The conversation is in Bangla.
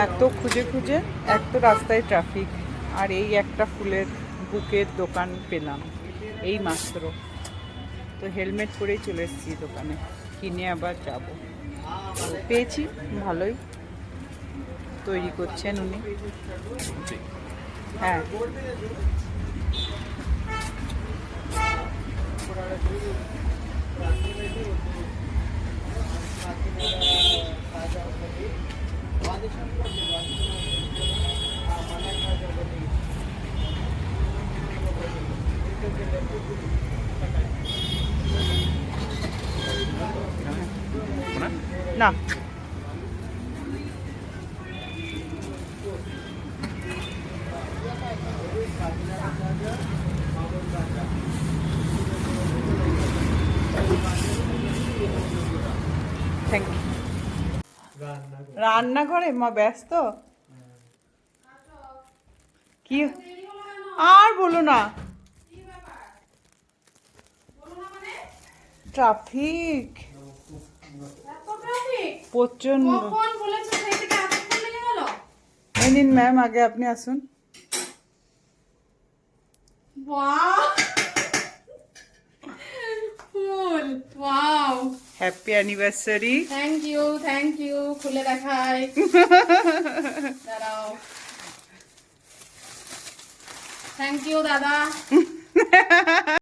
এত খুঁজে খুঁজে, এক তো রাস্তায় ট্রাফিক, আর এই একটা ফুলের বুকের দোকান পেলাম এই মাত্র। তো হেলমেট পরেই চলে এসেছি দোকানে, কিনে আবার যাব। পেয়েছি, ভালোই তৈরি করছেন উনি। হ্যাঁ, না থ্যাংক ইউ। রান্নাঘরে মা ব্যস্ত, কি আর বলো না, ট্রাফিক প্রচন্ড। এই নিন ম্যাম, আগে আপনি আসুন। Happy anniversary. থ্যাংক ইউ খুলে দেখাই। দাঁড়াও, থ্যাংক ইউ দাদা।